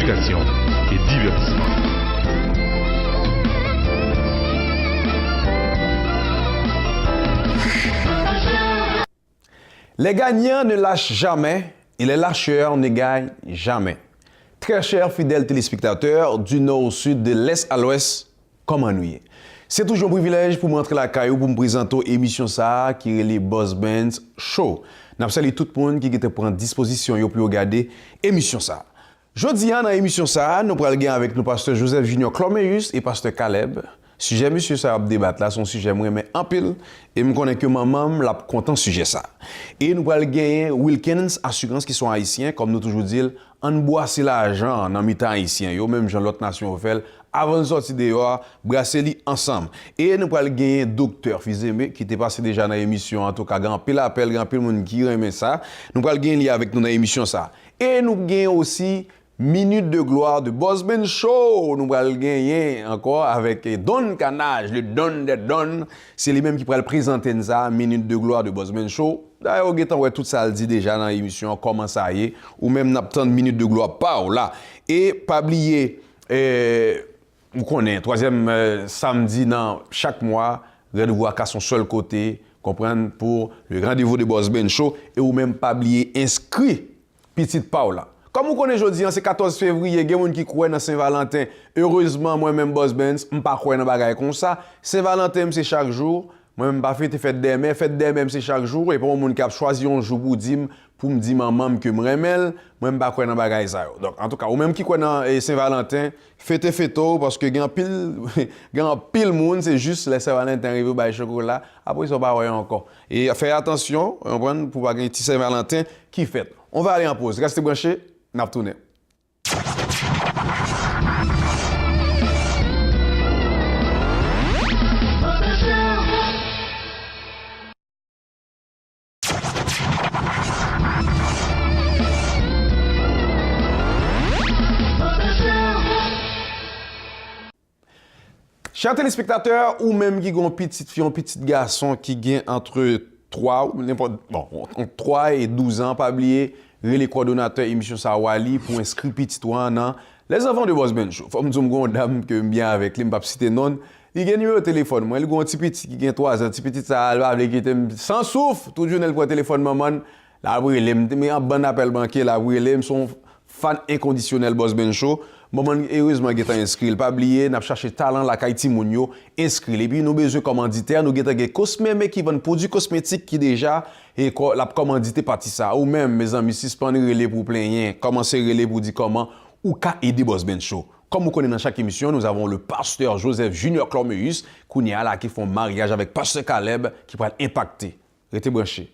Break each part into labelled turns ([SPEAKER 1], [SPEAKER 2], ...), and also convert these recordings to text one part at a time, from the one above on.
[SPEAKER 1] éducation et divertissement.
[SPEAKER 2] Les gagnants ne lâchent jamais et les lâcheurs ne gagnent jamais. Très chers fidèles téléspectateurs du nord au sud, de l'est à l'ouest, comment nous y est? C'est toujours un privilège pour m'entrer la caillou pour me présenter l'émission ça qui est les Boss Bands Show. Nous saluons tout le monde qui était prendre disposition pour regarder l'émission ça. Jeudi dans l'émission ça, nous allons gagner avec nous pasteur Joseph Junior Cloméus et pasteur Caleb. Sujet monsieur ça débattre là, son sujet moi mais en pile et me connais que maman l'a content sujet ça. Et nous allons gagner Wilkins Assurance qui sont haïtiens comme nous toujours dire, on boit c'est l'argent dans mi-temps haïtien, yo même Jean l'autre nation fait avant de sortir dehors, brasser ensemble. Et nous allons gagner docteur Fizeme qui était passé déjà dans l'émission en tout cas grand pile appel, grand pile monde qui aime ça. Nous allons gagner avec nous dans l'émission ça. Et nous gagnons aussi Minute de gloire de Boss Band Show. Nous allons gagner encore avec Don Canage, le Don de Don. C'est lui-même qui pourrait présenter ça, Minute de gloire de Boss Band Show. D'ailleurs, on tout ça le dit déjà dans l'émission, comment ça y est, ou même n'a pas de minute de gloire par là. Et pas oublier, vous connaissez, troisième samedi dans chaque mois, rendez-vous à son seul côté, comprendre pour le rendez-vous de Boss Band Show, et ou même pas oublier inscrit petite Paula. Comme vous connaissez aujourd'hui, c'est 14 février, il y a des gens qui croient dans Saint-Valentin. Heureusement, moi-même, Boss Benz, je ne pas croire dans des choses comme ça. Saint-Valentin, c'est chaque jour. Moi-même, je ne fais pas fête des mères. Fête des mères, c'est chaque jour. Et pour les gens qui ont choisi un jour pour me dire maman que je m'aime, moi, je ne pas croire dans des choses. Donc, en tout cas, ou même qui croient dans Saint-Valentin, fêtez parce que il y a pile monde, c'est juste les Saint-Valentin arrivent au chocolat. Après, ils ne sont pas encore. Et faites attention, pour ne pas gagner petit Saint-Valentin qui fête. On va aller en pause. Restez branchés. N'a tourné. Chers téléspectateurs, ou même qui ont une petite fille, un petit garçon qui gagne entre 3 et 12 ans, pas oublier les coordonnateurs émission Sawali pour inscrire petit toi dans les enfants de Boss Band Show. Faut me dire une dame que bien avec lui, pas citer non. Il gagne au téléphone. Moi, il a un petit petit qui gagne 3 ans, un petit petit ça avec qui sans souffle, tout journée pour téléphone maman. La brûler, mais un bon appel banquier la brûler, son fan inconditionnel Boss Band Show. Maman heureusement qui est inscrit, pas oublier, n'a cherché talent la Kaiti Mounio, inscrit. Et puis nous besoin commanditaire, nous avons des cosmétiques qui vendent produits cosmétiques qui déjà et la commandité parti ça ou même mes amis suspendre relais pour plaigner, commencer relais pour dire comment ou ka aider Boss Band Show. Comme vous connaissez dans chaque émission, nous avons le pasteur Joseph Junior Cloméus qui font mariage avec pasteur Caleb qui va impacter. Restez branchés.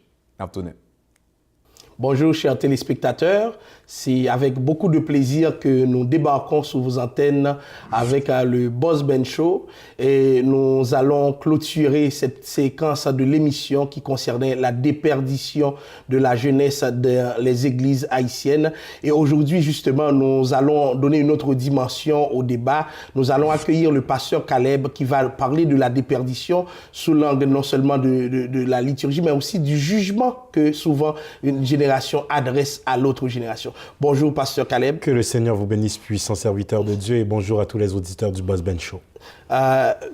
[SPEAKER 3] Bonjour chers téléspectateurs, c'est avec beaucoup de plaisir que nous débarquons sur vos antennes avec le Boss Band Show et nous allons clôturer cette séquence de l'émission qui concernait la déperdition de la jeunesse des églises haïtiennes. Et aujourd'hui justement nous allons donner une autre dimension au débat. Nous allons accueillir le pasteur Caleb qui va parler de la déperdition sous l'angle non seulement de la liturgie mais aussi du jugement que souvent une génération adresse à l'autre génération. Bonjour, pasteur Caleb.
[SPEAKER 4] Que le Seigneur vous bénisse, puissant serviteur de Dieu, et bonjour à tous les auditeurs du Boss Band Show.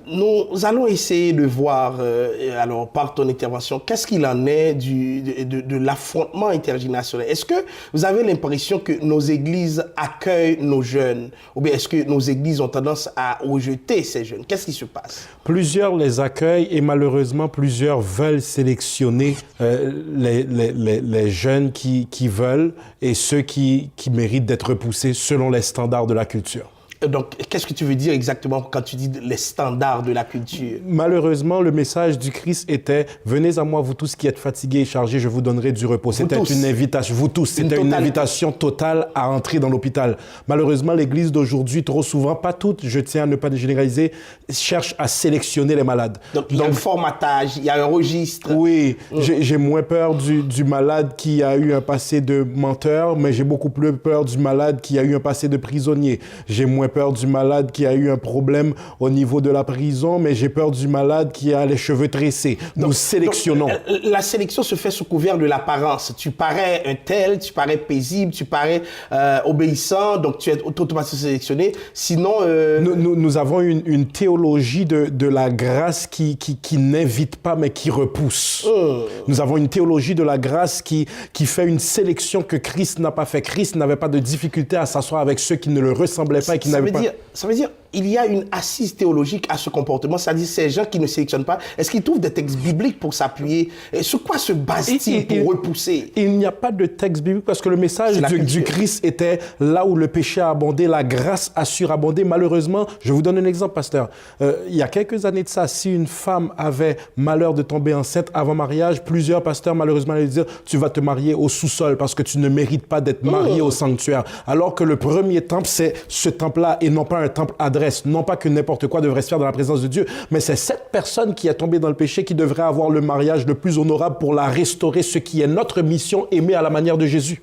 [SPEAKER 3] Nous allons essayer de voir, alors par ton intervention, qu'est-ce qu'il en est de l'affrontement intergénérationnel. Est-ce que vous avez l'impression que nos églises accueillent nos jeunes ou bien est-ce que nos églises ont tendance à rejeter ces jeunes? Qu'est-ce qui se passe?
[SPEAKER 4] Plusieurs les accueillent et malheureusement plusieurs veulent sélectionner les jeunes qui veulent et ceux qui méritent d'être poussés selon les standards de la culture.
[SPEAKER 3] Donc, qu'est-ce que tu veux dire exactement quand tu dis les standards de la culture?
[SPEAKER 4] Malheureusement, le message du Christ était « Venez à moi, vous tous qui êtes fatigués et chargés, je vous donnerai du repos ». C'était une invitation, vous tous, c'était une invitation totale à entrer dans l'hôpital. Malheureusement, l'Église d'aujourd'hui, trop souvent, pas toutes, je tiens à ne pas généraliser, cherche à sélectionner les malades.
[SPEAKER 3] Donc, il y a un formatage, il y a un registre.
[SPEAKER 4] Oui, j'ai moins peur du malade qui a eu un passé de menteur, mais j'ai beaucoup plus peur du malade qui a eu un passé de prisonnier. J'ai moins peur du malade qui a eu un problème au niveau de la prison, mais j'ai peur du malade qui a les cheveux tressés. Nous sélectionnons.
[SPEAKER 3] Donc, la sélection se fait sous couvert de l'apparence. Tu parais un tel, tu parais paisible, tu parais obéissant, donc tu es automatiquement sélectionné. Sinon...
[SPEAKER 4] Nous avons une théologie de la grâce qui n'invite pas, mais qui repousse. Nous avons une théologie de la grâce qui fait une sélection que Christ n'a pas fait. Christ n'avait pas de difficulté à s'asseoir avec ceux qui ne le ressemblaient pas et qui n'avaient pas...
[SPEAKER 3] Ça veut dire il y a une assise théologique à ce comportement, c'est-à-dire ces gens qui ne sélectionnent pas, est-ce qu'ils trouvent des textes bibliques pour s'appuyer? Et sur quoi se base-t-il pour repousser?
[SPEAKER 4] Il n'y a pas de texte biblique parce que le message du Christ était là où le péché a abondé, la grâce a surabondé. Malheureusement, je vous donne un exemple, pasteur. Il y a quelques années de ça, si une femme avait malheur de tomber enceinte avant mariage, plusieurs pasteurs malheureusement allaient dire « tu vas te marier au sous-sol parce que tu ne mérites pas d'être marié au sanctuaire ». Alors que le premier temple, c'est ce temple-là et non pas un temple adresse. Non pas que n'importe quoi devrait se faire dans la présence de Dieu, mais c'est cette personne qui est tombée dans le péché qui devrait avoir le mariage le plus honorable pour la restaurer, ce qui est notre mission, aimer à la manière de Jésus.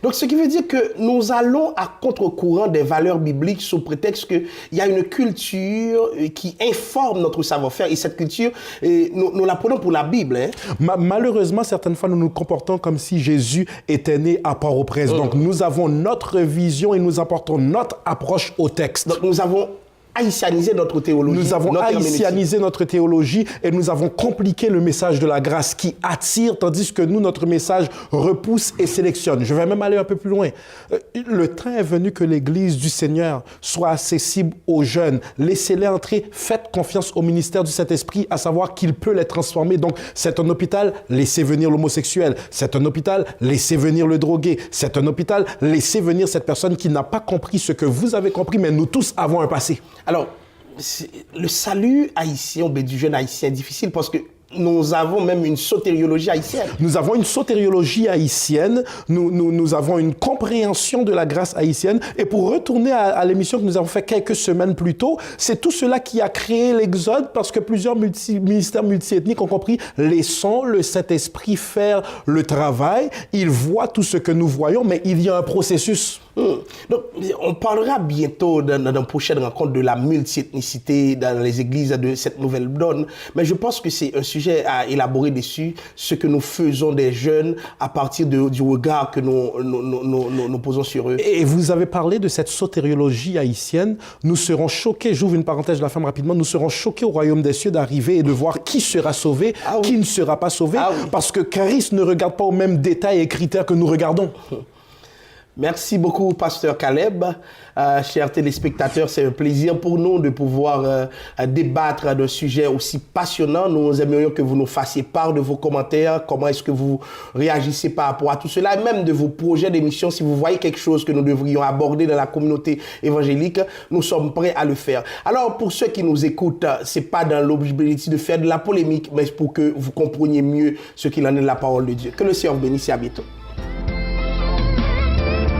[SPEAKER 3] Donc, ce qui veut dire que nous allons à contre-courant des valeurs bibliques sous prétexte qu'il y a une culture qui informe notre savoir-faire. Et cette culture, nous la prenons pour la Bible. Hein?
[SPEAKER 4] Malheureusement, certaines fois, nous nous comportons comme si Jésus était né à Port-au-Prince. Donc, nous avons notre vision et nous apportons notre approche au texte.
[SPEAKER 3] Donc, nous avons haïtianisé notre théologie.
[SPEAKER 4] Nous avons haïtianisé notre théologie et nous avons compliqué le message de la grâce qui attire, tandis que nous, notre message repousse et sélectionne. Je vais même aller un peu plus loin. Le temps est venu que l'Église du Seigneur soit accessible aux jeunes. Laissez-les entrer. Faites confiance au ministère du Saint-Esprit, à savoir qu'il peut les transformer. Donc, c'est un hôpital, laissez venir l'homosexuel. C'est un hôpital, laissez venir le drogué. C'est un hôpital, laissez venir cette personne qui n'a pas compris ce que vous avez compris, mais nous tous avons un passé.
[SPEAKER 3] Alors, le salut haïtien, du jeune haïtien est difficile parce que nous avons même une sotériologie haïtienne.
[SPEAKER 4] Nous avons une sotériologie haïtienne, nous avons une compréhension de la grâce haïtienne. Et pour retourner à l'émission que nous avons fait quelques semaines plus tôt, c'est tout cela qui a créé l'exode parce que plusieurs ministères multiethniques ont compris, laissons le Saint-Esprit faire le travail. Il voit tout ce que nous voyons, mais il y a un processus.
[SPEAKER 3] Donc, on parlera bientôt dans une prochaine rencontre de la multiethnicité dans les églises de cette nouvelle donne, mais je pense que c'est un sujet à élaborer dessus, ce que nous faisons des jeunes à partir du regard que nous posons sur eux.
[SPEAKER 4] Et vous avez parlé de cette sotériologie haïtienne. Nous serons choqués, j'ouvre une parenthèse, je la ferme rapidement, nous serons choqués au royaume des cieux d'arriver et de voir qui sera sauvé, qui ne sera pas sauvé, parce que Christ ne regarde pas aux mêmes détails et critères que nous regardons.
[SPEAKER 3] Merci beaucoup, Pasteur Caleb. Chers téléspectateurs, c'est un plaisir pour nous de pouvoir débattre d'un sujet aussi passionnant. Nous aimerions que vous nous fassiez part de vos commentaires, comment est-ce que vous réagissez par rapport à tout cela, et même de vos projets d'émission. Si vous voyez quelque chose que nous devrions aborder dans la communauté évangélique, nous sommes prêts à le faire. Alors, pour ceux qui nous écoutent, c'est pas dans l'objectif de faire de la polémique, mais pour que vous compreniez mieux ce qu'il en est de la parole de Dieu. Que le Seigneur bénisse et à bientôt.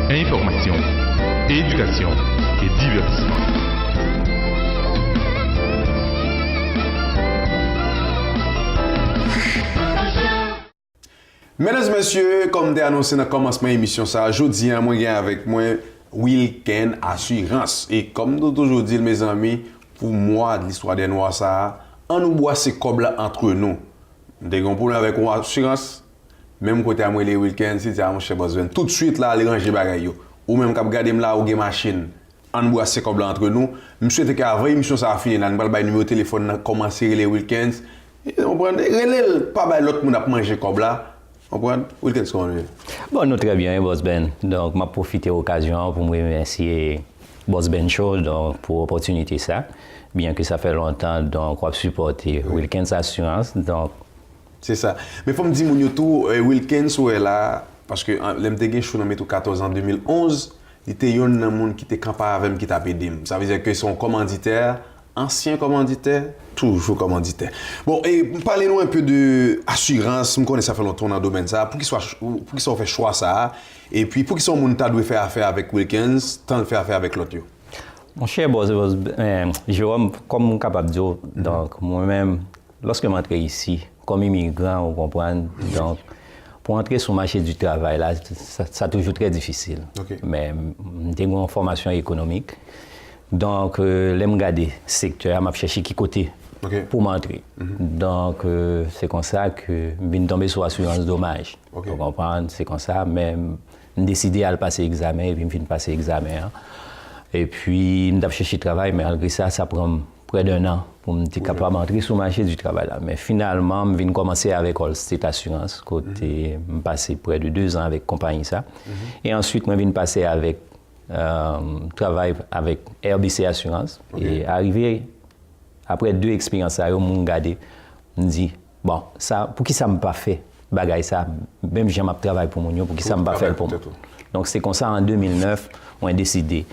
[SPEAKER 1] Information, éducation et divertissement.
[SPEAKER 2] Mesdames et messieurs, comme annoncé dans le commencement de l'émission, aujourd'hui, moi, avec moi, Wilken Assurance. Et comme nous toujours dit, mes amis, pour moi, de l'histoire des Noirs, ça, on nous boit ces câbles entre nous. Dès qu'on problème avec une assurance, même côté à moi, les Wilken, si tu as mon cher Bosben, tout de suite, là, les ranger bagaille. Ou même quand regardez là, ou des machines, on boit ces câbles entre nous. Je souhaite qu'avant l'émission, ça a fini, on va le numéro de téléphone, commencer les week-ends. On prend, pas l'autre monde a mangé câble là. On prend, week-end, ce qu'on veut.
[SPEAKER 5] Bon, nous très bien, Boss Ben. Donc, je profite de l'occasion pour me remercier Boss Ben Show pour l'opportunité ça. Bien que ça fait longtemps, donc, on va supporter Wilkins Assurance. Donc,
[SPEAKER 2] c'est ça. Mais il faut me dire, mon tout, Wilkins, est là, parce que l'MTG, je suis dans 14 ans, 2011, il était un monde qui était capable avec qui t'a aidé. Ça veut dire que son commanditaire, ancien commanditaire, toujours commanditaire. Bon, et parlez-nous un peu de assurance. Je connais ça fait longtemps dans le domaine ça. Pour qu'ils soient fait choix ça, et puis pour qu'ils soient monde doit faire affaire avec Wilkins, tant de faire affaire avec l'autre.
[SPEAKER 5] Mon cher boss, Jérôme, comme je capable de dire, donc moi-même, lorsque je suis ici, comme immigrant, vous comprenez, donc pour entrer sur le marché du travail, là, c'est toujours très difficile.
[SPEAKER 2] Okay.
[SPEAKER 5] Mais j'ai une formation économique Donc, l'aime regarder secteur, m'a cherché qui côté pour m'entrer. Donc, c'est comme ça que je viens tomber sur assurance dommage. Vous comprenez? C'est comme ça, mais j'ai décidé à passer l'examen et puis je viens passer l'examen. Et puis, je cherché travail, mais malgré ça, ça prend près d'1 an pour être capable d'entrer sur le marché du travail. Là. Mais finalement, je viens commencer avec Allstate Assurance, côté, je passé près de 2 ans avec compagnie ça. Et ensuite, je viens passer avec travail avec RBC Assurance. Et arrivé après 2 expériences, je me regardé, je me dis, bon, ça, pour qui ça ne m'a pas fait, bagaille ça, même si j'ai travail pour mon pour qui ça ne m'a pas fait pour moi. Donc c'est comme ça, en 2009, on a décidé de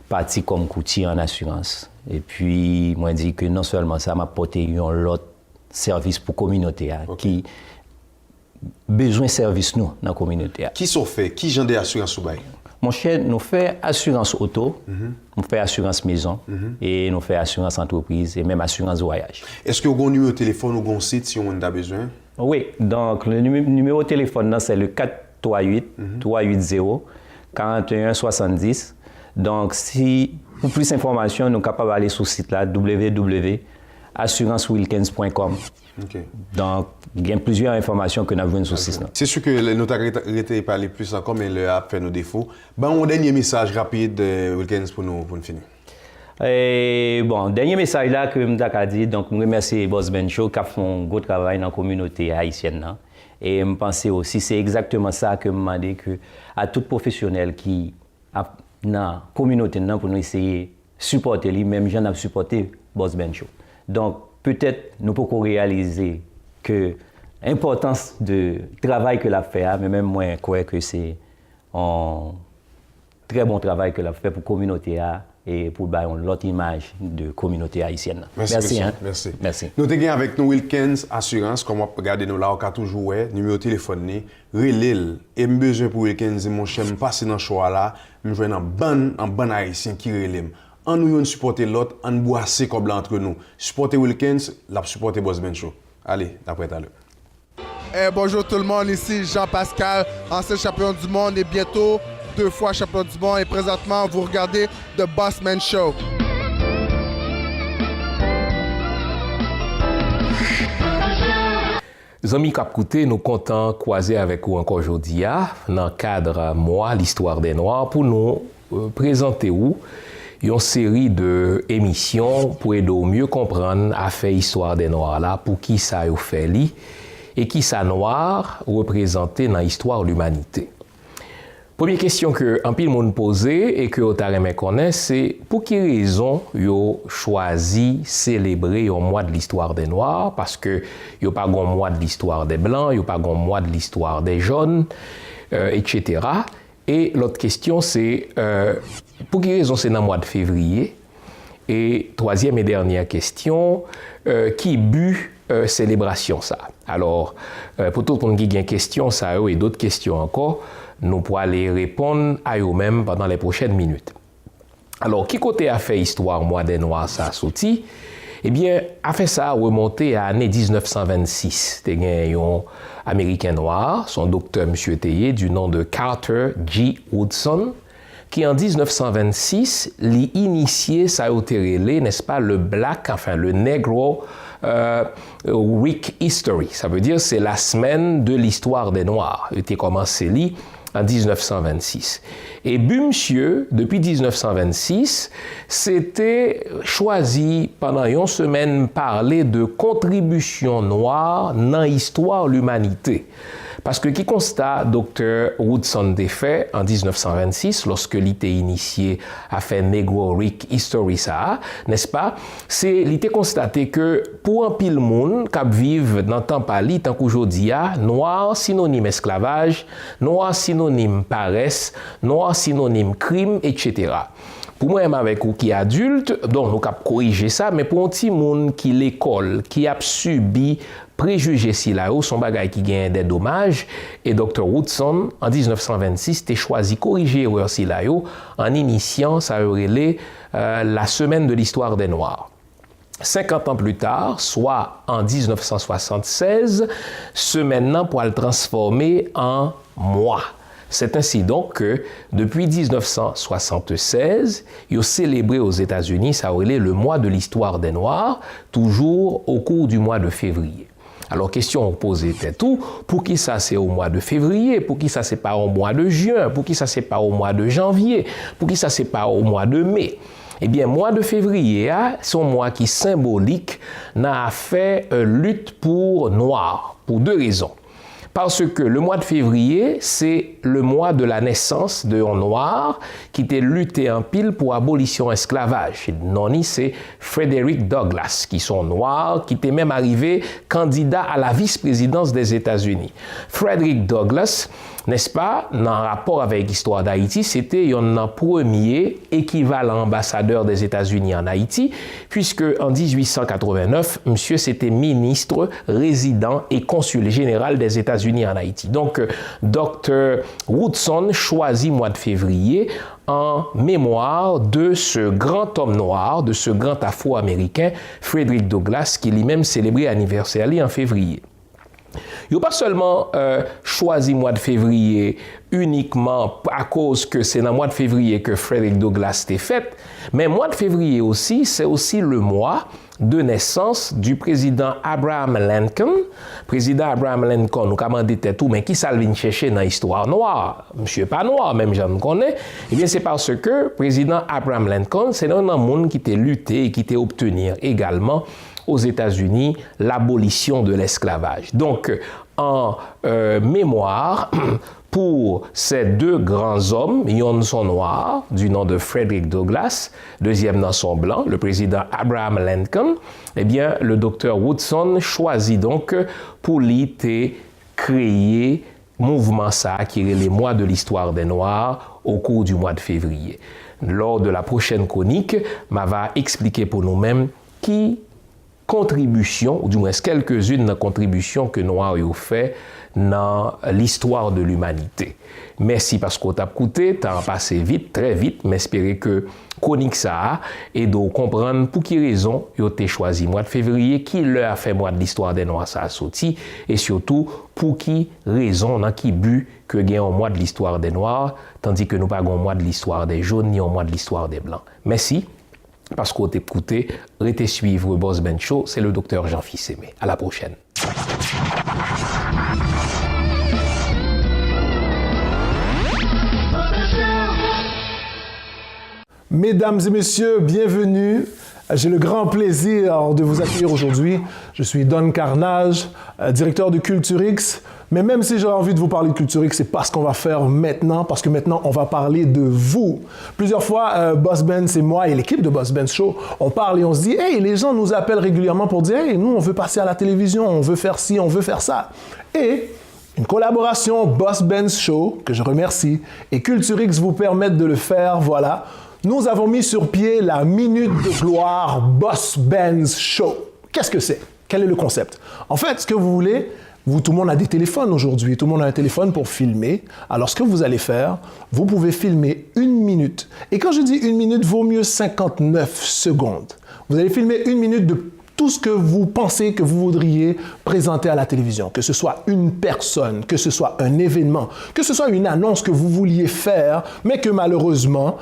[SPEAKER 5] partir comme courtier en assurance. Et puis, moi, dit que non seulement ça m'a apporté un autre service pour la communauté, qui besoin de service nous dans la communauté.
[SPEAKER 2] Qui sont fait? Qui genre d'assurance ou bail?
[SPEAKER 5] Mon cher, nous faisons assurance auto, nous faisons assurance maison, et nous faisons assurance entreprise et même assurance voyage.
[SPEAKER 2] Est-ce que vous avez un numéro de téléphone ou un site si on a besoin?
[SPEAKER 5] Oui, donc le numéro de téléphone, c'est le 438-380-4170. Donc, si pour plus d'informations, nous sommes capables d'aller sur le site là, www.assurancewilkins.com. Donc, il y a plusieurs informations que nous avons sur le site.
[SPEAKER 2] C'est sûr que le notariat a parlé plus encore, mais le a fait nos défauts. Bon, un dernier message rapide de Wilkins pour nous finir.
[SPEAKER 5] Et bon, dernier message là que je veux dire, donc je remercie Boss Ben Show qui a fait un gros travail dans la communauté haïtienne. Là. Et je pense aussi c'est exactement ça que je demande à tout professionnel qui a dans la communauté pour nous essayer de supporter lui, même j'en ai supporté Boss Ben Show. Donc peut-être nous pouvons réaliser que l'importance du travail que l'a fait, mais même moi je crois que c'est un très bon travail que l'a fait pour la communauté et pour l'autre image de communauté haïtienne.
[SPEAKER 2] Merci.
[SPEAKER 5] Merci.
[SPEAKER 2] Nous sommes avec nous Wilkins Assurance, comme on regarde nous là, on a toujours numéro de téléphone, relève. Et j'ai besoin pour Wilkins, mon cher, je passe dans le choix là, je joue un bon haïtien qui relève. On nous supporter l'autre, on boit assez comme entre nous. Supporter Wilkins, la supporter Boss Ben Show. Allez, d'après tout à l'heure.
[SPEAKER 6] Bonjour tout le monde, ici Jean-Pascal, ancien champion du monde et bientôt 2 fois champion du monde. Et présentement, vous regardez The Boss Man Show.
[SPEAKER 7] Zami Kapkouté, nous comptons croiser avec vous encore aujourd'hui dans le cadre moi, l'histoire des Noirs, pour nous présenter une série d'émissions pour aider au mieux comprendre à faire l'histoire des Noirs là, pour qui ça a fait li et qui ça noir représenté dans l'histoire de l'humanité. Première question que un pile monde posé et que vous connaît, c'est pour quelle raison vous choisi célébrer un mois de l'histoire des Noirs, parce que vous pas un mois de l'histoire des Blancs, vous pas un mois de l'histoire des Jaunes, etc. Et l'autre question c'est pour quelle raison c'est dans le mois de février. Et troisième et dernière question, qui but célébration ça. Alors pour tout le monde qui a une question ça et d'autres questions encore, nous pourrons aller répondre à eux-mêmes pendant les prochaines minutes. Alors, qui côté a fait histoire mois des Noirs ça sorti? Eh bien, a fait ça remonter à l'année 1926. Il y a un Américain noir, son docteur M. Théier, du nom de Carter G. Woodson, qui en 1926 l'a initié, ça a été relé, n'est-ce pas, le Negro Week History. Ça veut dire c'est la semaine de l'histoire des Noirs. Il était commencé en 1926. Et monsieur, depuis 1926, c'était choisi pendant une semaine parler de contribution noire dans l'histoire de l'humanité. Parce que qui constate Dr. Woodson des faits en 1926, lorsque il était initié à faire Negro Week History, ça, n'est-ce pas? C'est il était constaté que pour un pile monde qui vivent dans le temps pali, tant qu'aujourd'hui, noir synonyme esclavage, noir synonyme paresse, noir synonyme crime, etc. Pour moi, avec vous qui est adulte, donc nous avons corrigé ça, mais pour un petit monde qui l'école, qui a subi préjugés si là son bagage qui gagne des dommages, et Dr. Woodson en 1926 a choisi corriger aussi là en initiant ça la semaine de l'histoire des Noirs. 50 ans plus tard, soit en 1976, ce maintenant pour le transformer en mois. C'est ainsi donc que, depuis 1976, ils ont célébré aux États-Unis, ça aurait été le mois de l'histoire des Noirs, toujours au cours du mois de février. Alors, question posée était tout, pour qui ça c'est au mois de février, pour qui ça c'est pas au mois de juin, pour qui ça c'est pas au mois de janvier, pour qui ça c'est pas au mois de mai. Eh bien, mois de février, c'est un mois qui symbolique n'a fait lutte pour Noirs, pour deux raisons. Parce que le mois de février, c'est le mois de la naissance d'un Noir qui était lutté en pile pour abolition esclavage. Non, c'est Frederick Douglass, qui sont noirs, qui était même arrivé candidat à la vice-présidence des États-Unis. Frederick Douglass, n'est-ce pas, dans rapport avec l'histoire d'Haïti, c'était un premier équivalent ambassadeur des États-Unis en Haïti, puisque en 1889, monsieur c'était ministre, résident et consul général des États-Unis en Haïti. Donc, Dr. Woodson choisit mois de février en mémoire de ce grand homme noir, de ce grand afro-américain, Frederick Douglass, qui lui-même célébrait l'anniversaire en février. Il n'a pas seulement choisi le mois de février uniquement à cause que c'est dans le mois de février que Frederick Douglass était fait, mais le mois de février aussi, c'est aussi le mois de naissance du président Abraham Lincoln. Président Abraham Lincoln, nous avons dit tout, mais qui ça vient chercher dans l'histoire noire? Monsieur pas noir, même je ne connais. Eh bien, c'est parce que président Abraham Lincoln, c'est un monde qui était lutté et qui était obtenu également aux États-Unis l'abolition de l'esclavage. Donc, en mémoire, pour ces deux grands hommes, un sont noirs, du nom de Frederick Douglass, deuxième nom sont blanc, le président Abraham Lincoln, eh bien, le docteur Woodson choisit donc pour l'été créer mouvement ça, qui est les mois de l'histoire des Noirs au cours du mois de février. Lors de la prochaine chronique, va expliquer pour nous-mêmes qui contribution, ou du moins quelques-unes des contributions que Noirs ont fait dans l'histoire de l'humanité. Merci parce qu'on t'a écouté, t'as passé vite, très vite, mais espérez que chronique ça et de comprendre pour qui raison ils ont choisi le mois de février, qui leur a fait mois de l'histoire des Noirs ça a sorti, et surtout pour qui raison, dans qui but que gagne un mois de l'histoire des Noirs, tandis que nous pas un mois de l'histoire des jaunes ni un mois de l'histoire des blancs. Merci. Parce qu'on t'écoutait, restez suivre Boss Ben Show, c'est le docteur Jean-Fils Aimé. À la prochaine.
[SPEAKER 4] Mesdames et messieurs, bienvenue. J'ai le grand plaisir de vous accueillir aujourd'hui. Je suis Don Carnage, directeur de Culture X. Mais même si j'ai envie de vous parler de Culture X, c'est pas ce qu'on va faire maintenant, parce que maintenant, on va parler de vous. Plusieurs fois, Boss Ben, c'est moi et l'équipe de Boss Ben Show, on parle et on se dit, hey, les gens nous appellent régulièrement pour dire, hey, nous, on veut passer à la télévision, on veut faire ci, on veut faire ça. Et une collaboration Boss Ben Show, que je remercie, et Culture X vous permettent de le faire, voilà. Nous avons mis sur pied la Minute de gloire Boss Ben Show. Qu'est-ce que c'est? Quel est le concept? En fait, ce que vous voulez, tout le monde a des téléphones aujourd'hui. Tout le monde a un téléphone pour filmer. Alors, ce que vous allez faire, vous pouvez filmer 1 minute. Et quand je dis 1 minute, vaut mieux 59 secondes. Vous allez filmer 1 minute de tout ce que vous pensez que vous voudriez présenter à la télévision. Que ce soit une personne, que ce soit un événement, que ce soit une annonce que vous vouliez faire, mais que malheureusement,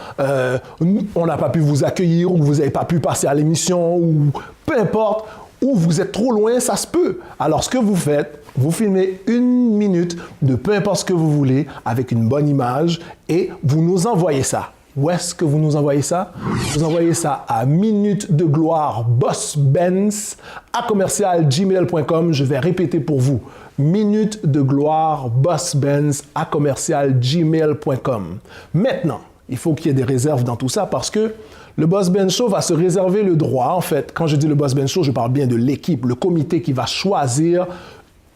[SPEAKER 4] on n'a pas pu vous accueillir ou vous n'avez pas pu passer à l'émission ou peu importe, ou vous êtes trop loin, ça se peut. Alors, ce que vous faites, vous filmez 1 minute de peu importe ce que vous voulez avec une bonne image et vous nous envoyez ça. Où est-ce que vous nous envoyez ça? Vous envoyez ça à Minute de gloire bossbenz@gmail.com. Je vais répéter pour vous. Minute de gloire bossbenz@gmail.com. Maintenant, il faut qu'il y ait des réserves dans tout ça parce que le Boss Ben Show va se réserver le droit, en fait, quand je dis le Boss Ben Show, je parle bien de l'équipe, le comité qui va choisir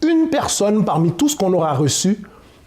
[SPEAKER 4] une personne parmi tout ce qu'on aura reçu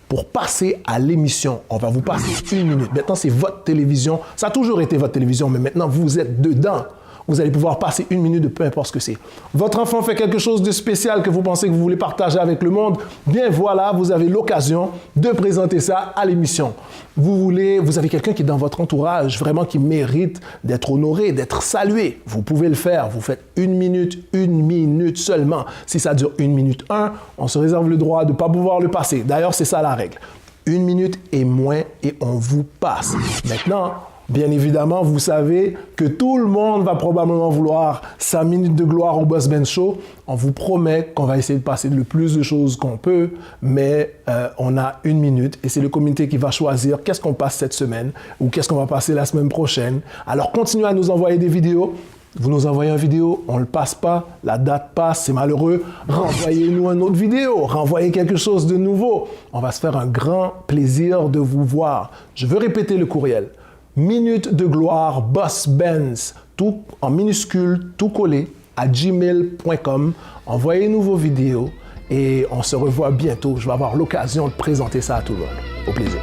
[SPEAKER 4] pour passer à l'émission. On va vous passer 1 minute. Maintenant, c'est votre télévision. Ça a toujours été votre télévision, mais maintenant, vous êtes dedans. Vous allez pouvoir passer 1 minute de peu importe ce que c'est. Votre enfant fait quelque chose de spécial que vous pensez que vous voulez partager avec le monde. Bien voilà, vous avez l'occasion de présenter ça à l'émission. Vous avez quelqu'un qui est dans votre entourage, vraiment qui mérite d'être honoré, d'être salué. Vous pouvez le faire. Vous faites 1 minute seulement. Si ça dure 1 minute 1, on se réserve le droit de ne pas pouvoir le passer. D'ailleurs, c'est ça la règle.
[SPEAKER 3] 1 minute et moins et on vous passe. Maintenant, bien évidemment, vous savez que tout le monde va probablement vouloir 5 minutes de gloire au Boss Ben Show. On vous promet qu'on va essayer de passer le plus de choses qu'on peut, mais on a 1 minute et c'est le comité qui va choisir qu'est-ce qu'on passe cette semaine ou qu'est-ce qu'on va passer la semaine prochaine. Alors, continuez à nous envoyer des vidéos. Vous nous envoyez une vidéo, on ne le passe pas, la date passe, c'est malheureux. Renvoyez-nous une autre vidéo, renvoyez quelque chose de nouveau. On va se faire un grand plaisir de vous voir. Je veux répéter le courriel. Minute de gloire, Boss Benz, tout en minuscule, tout collé, à gmail.com. Envoyez-nous vos vidéos et on se revoit bientôt. Je vais avoir l'occasion de présenter ça à tout le monde. Au plaisir.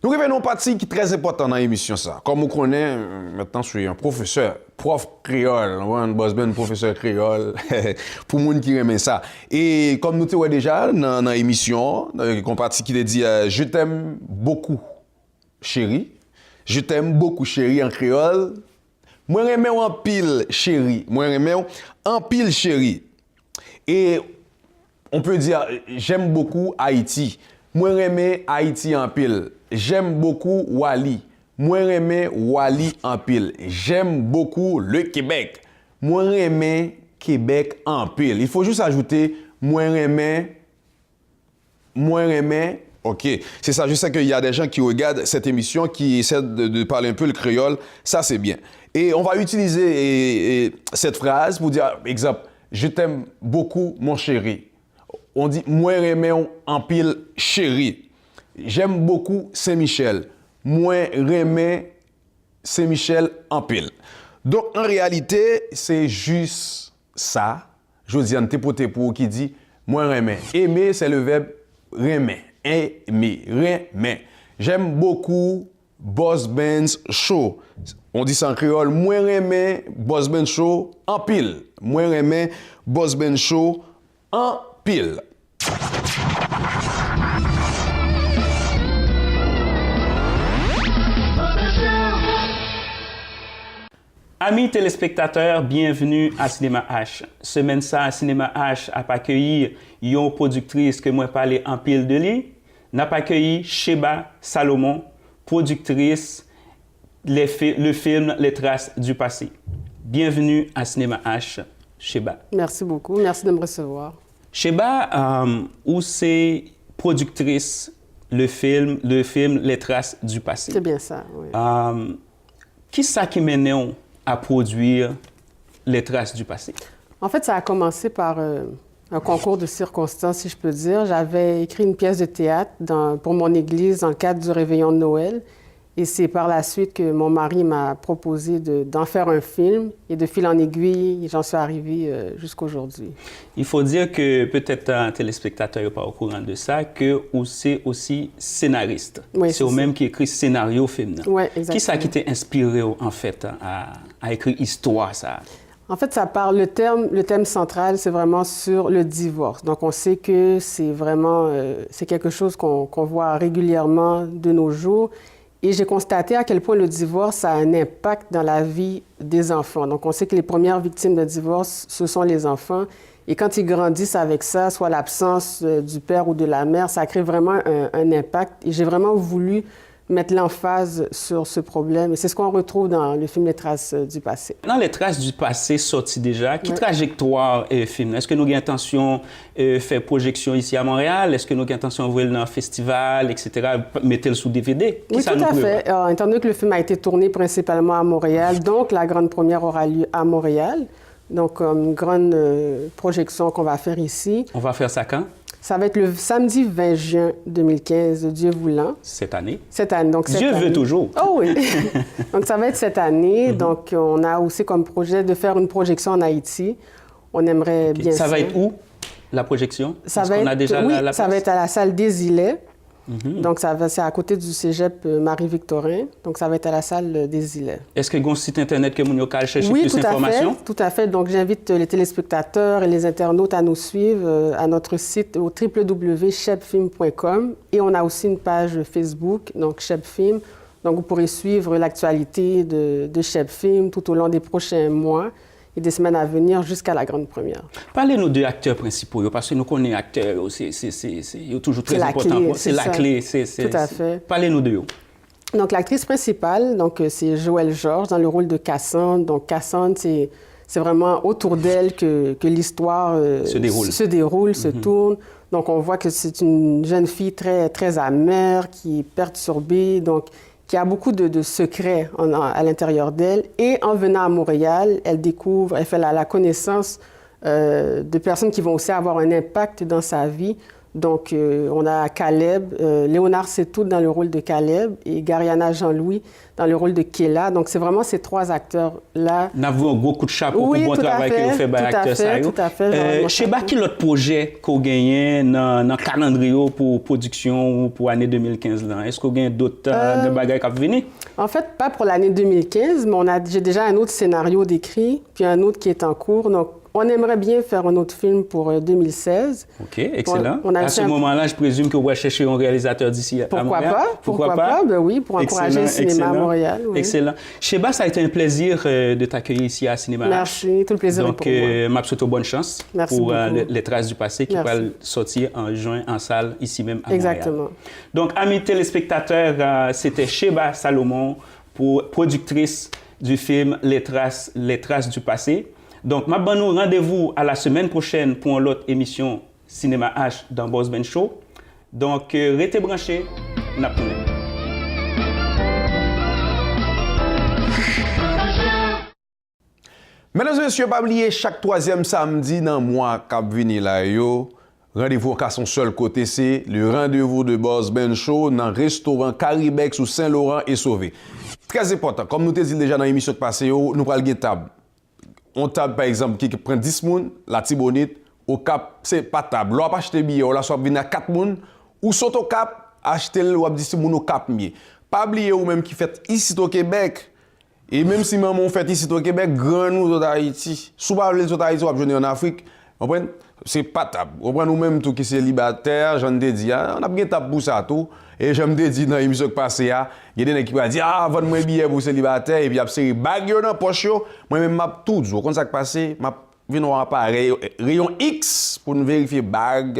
[SPEAKER 2] Nous revenons à une partie qui est très importante dans l'émission. Comme vous connaissez, maintenant je suis un professeur, prof créole, un Boss Ben professeur créole, pour les gens qui aiment ça. Et comme nous t'avons déjà dans l'émission, une partie qui te dit je t'aime beaucoup, chérie. Je t'aime beaucoup, chérie, en créole. Moi, j'aime en pile, chérie. Moi, j'aime en pile, chérie. Et on peut dire j'aime beaucoup Haïti. Moi, j'aime Haïti en pile. J'aime beaucoup Wally. Moi, j'aime Wally en pile. J'aime beaucoup le Québec. Moi, j'aime Québec en pile. Il faut juste ajouter moi, j'aime. OK. C'est ça. Je sais qu'il y a des gens qui regardent cette émission qui essaient de parler un peu le créole. Ça, c'est bien. Et on va utiliser cette phrase pour dire, exemple, je t'aime beaucoup, mon chéri. On dit, moi, j'aime en pile, chéri. J'aime beaucoup Saint-Michel. Moi, j'aime Saint-Michel en pile. Donc, en réalité, c'est juste ça. Josiane Tepo qui dit, moi, j'aime. Aimer, c'est le verbe aimer. Aimer, aimer. J'aime beaucoup Boss Benz Show. On dit ça en créole. Moi, j'aime Boss Benz Show en pile. Moi, j'aime Boss Benz Show en pile.
[SPEAKER 8] Amis téléspectateurs, bienvenue à Cinéma H. Semaine ça, Cinéma H a accueilli une productrice que moi parlé en pile de lui. N'a pas accueilli Sheba Salomon, productrice le film Les Traces du passé. Bienvenue à Cinéma H, Sheba.
[SPEAKER 9] Merci beaucoup, merci de me recevoir.
[SPEAKER 8] Sheba, où c'est productrice le film Les Traces du passé.
[SPEAKER 9] C'est bien ça, oui.
[SPEAKER 8] Qui ça qui mène à produire Les Traces du passé?
[SPEAKER 9] En fait, ça a commencé par un concours de circonstances, si je peux dire. J'avais écrit une pièce de théâtre pour mon église dans le cadre du réveillon de Noël. Et c'est par la suite que mon mari m'a proposé d'en faire un film. Et de fil en aiguille, j'en suis arrivée jusqu'à aujourd'hui.
[SPEAKER 8] Il faut dire que peut-être un téléspectateur n'est pas au courant de ça, que c'est aussi scénariste.
[SPEAKER 9] Oui,
[SPEAKER 8] c'est au-même qui écrit scénario film.
[SPEAKER 9] Oui, exactement.
[SPEAKER 8] Qui ça qui t'a inspiré en fait à écrire histoire ça?
[SPEAKER 9] En fait, ça parle, le thème central, c'est vraiment sur le divorce. Donc, on sait que c'est vraiment, c'est quelque chose qu'on voit régulièrement de nos jours. Et j'ai constaté à quel point le divorce a un impact dans la vie des enfants. Donc, on sait que les premières victimes de divorce, ce sont les enfants. Et quand ils grandissent avec ça, soit l'absence du père ou de la mère, ça crée vraiment un impact. Et j'ai vraiment voulu mettre l'emphase sur ce problème. Et c'est ce qu'on retrouve dans le film Les Traces du passé.
[SPEAKER 8] Dans Les Traces du passé sorti déjà, qui trajectoire film? Est-ce que nous avons intention de faire projection ici à Montréal? Est-ce que nous avons intention de voir dans un festival, etc., mettre le sous DVD?
[SPEAKER 9] Oui, tout à fait. Étant donné que le film a été tourné principalement à Montréal, donc la grande première aura lieu à Montréal. Donc, une grande projection qu'on va faire ici.
[SPEAKER 8] On va faire ça quand?
[SPEAKER 9] Ça va être le samedi 20 juin 2015, Dieu voulant.
[SPEAKER 8] Cette année?
[SPEAKER 9] Cette année. Donc,
[SPEAKER 8] Dieu veut toujours.
[SPEAKER 9] Oh oui! Donc, ça va être cette année. Donc, on a aussi comme projet de faire une projection en Haïti. On aimerait bien
[SPEAKER 8] ça va être où, la projection?
[SPEAKER 9] Ça va être, ça va être à la salle des Îlets. Donc, c'est à côté du cégep Marie-Victorin. Donc, ça va être à la salle des Îlets.
[SPEAKER 8] Est-ce que vous avez un site Internet que vous pouvez chercher
[SPEAKER 9] oui,
[SPEAKER 8] plus d'informations?
[SPEAKER 9] Oui, tout à fait. Donc, j'invite les téléspectateurs et les internautes à nous suivre à notre site au www.chebfilm.com. Et on a aussi une page Facebook, donc Chebfilm. Donc, vous pourrez suivre l'actualité de Chebfilm tout au long des prochains mois et des semaines à venir jusqu'à la grande première.
[SPEAKER 8] Parlez-nous des acteurs principaux, parce que nous connaissons acteurs, c'est toujours très important. C'est la clé.
[SPEAKER 9] Tout à fait.
[SPEAKER 8] Parlez-nous de eux.
[SPEAKER 9] Donc, l'actrice principale, c'est Joëlle Georges dans le rôle de Cassandre. Donc, Cassandre, c'est vraiment autour d'elle que l'histoire se déroule, se tourne. Donc, on voit que c'est une jeune fille très, très amère, qui est perturbée, donc qui a beaucoup de secrets à l'intérieur d'elle. Et en venant à Montréal, elle fait la connaissance de personnes qui vont aussi avoir un impact dans sa vie. Donc, on a Caleb, Léonard Setoud dans le rôle de Caleb et Gariana Jean-Louis dans le rôle de Kéla. Donc, c'est vraiment ces trois acteurs-là.
[SPEAKER 8] Nous avons un gros coup de chapeau pour le bon travail que vous faites avec l'acteur.
[SPEAKER 9] Tout à fait.
[SPEAKER 8] Je sais pas quel autre projet que vous gagnez dans le calendrier pour production ou pour l'année 2015. Est-ce que vous avez d'autres bagages qui viennent?
[SPEAKER 9] En fait, pas pour l'année 2015, mais j'ai déjà un autre scénario d'écrit, puis un autre qui est en cours. Donc, on aimerait bien faire un autre film pour 2016.
[SPEAKER 8] OK, excellent. À ce moment-là, je présume que vous allez chercher un réalisateur d'ici à Montréal.
[SPEAKER 9] Pourquoi pas? Ben oui, pour encourager le cinéma à Montréal. Oui.
[SPEAKER 8] Excellent. Sheba, ça a été un plaisir de t'accueillir ici à Cinéma H.
[SPEAKER 9] Merci, tout le plaisir est pour moi.
[SPEAKER 8] Donc, je souhaite bonne chance pour les Traces du passé qui vont sortir en juin en salle ici même à Montréal.
[SPEAKER 9] Exactement.
[SPEAKER 8] Donc, amis téléspectateurs, c'était Sheba Salomon, productrice du film Les Traces du passé. Donc, ma bonne rendez-vous à la semaine prochaine pour une autre émission Cinéma H dans Boss Ben Show. Donc, restez branchés, n'apprenez.
[SPEAKER 2] Mesdames et messieurs, pas oublier chaque troisième samedi dans le mois cap vini là yo. Rendez-vous qu'à son seul côté, c'est le rendez-vous de Boss Ben Show dans le restaurant Caribex ou Saint-Laurent et Sauvé. Très important, comme nous t'ai dit déjà dans l'émission passée, nous prenons une table. On table par exemple qui prend 10 moun, la tibonite, au cap, c'est pas table. L'on pas acheter billet, on la soit venir à 4 moun, ou saute au cap, acheter le ou 10 moun au cap mieux. Pas oublier ou même qui fait ici au Québec. Et même si maman fait ici au Québec, grand nous au Haïti. Souvent les autres Haïti ou venir en Afrique, on prend c'est pas table. On prend nous même tout qui c'est célibataire, j'en ai dit, on a bien table pour ça tout. Et j'aime te dire dans l'émission passée, il y a des gens qui vont dire ah, vendre-moi billet pour célibataire et puis après bag dans poche moi même m'a tout jour quand ça passé m'a vinn en appareil rayon X pour nous vérifier bag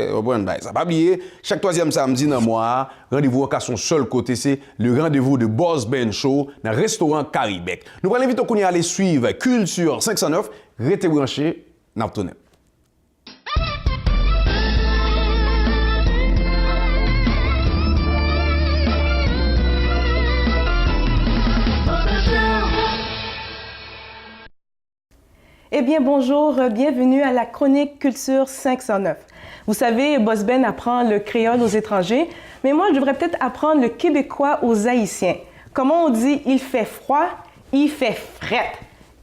[SPEAKER 2] ça pas oublier chaque troisième samedi dans mois rendez-vous à son seul côté c'est le rendez-vous de Boss Ben Show dans le restaurant Caribec. Nous allons inviter qu'on y aller suivre Culture 509 restez branchés n'a tourné.
[SPEAKER 10] Eh bien, bonjour, bienvenue à la chronique Culture 509. Vous savez, Boss Ben apprend le créole aux étrangers, mais moi, je devrais peut-être apprendre le québécois aux Haïtiens. Comment on dit « il fait froid », « il fait fret ».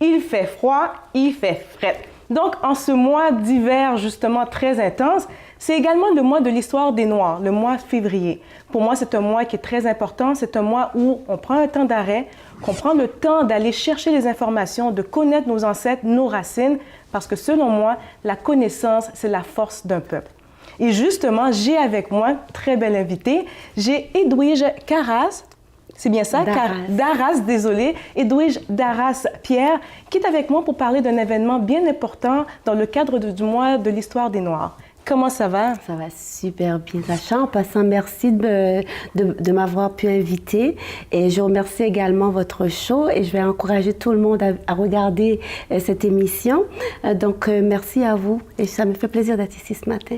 [SPEAKER 10] Il fait froid, il fait fret. Donc, en ce mois d'hiver justement très intense, c'est également le mois de l'histoire des Noirs, le mois février. Pour moi, c'est un mois qui est très important. C'est un mois où on prend un temps d'arrêt, qu'on prend le temps d'aller chercher les informations, de connaître nos ancêtres, nos racines, parce que selon moi, la connaissance, c'est la force d'un peuple. Et justement, j'ai avec moi, très belle invitée, j'ai Edwige Carras, c'est bien ça? Darras, désolé. Edwige Darras-Pierre, qui est avec moi pour parler d'un événement bien important dans le cadre du mois de l'histoire des Noirs. Comment ça va?
[SPEAKER 11] Ça va super bien, Sacha. En passant, merci de m'avoir pu inviter. Et je remercie également votre show et je vais encourager tout le monde à regarder cette émission. Donc, merci à vous et ça me fait plaisir d'être ici ce matin.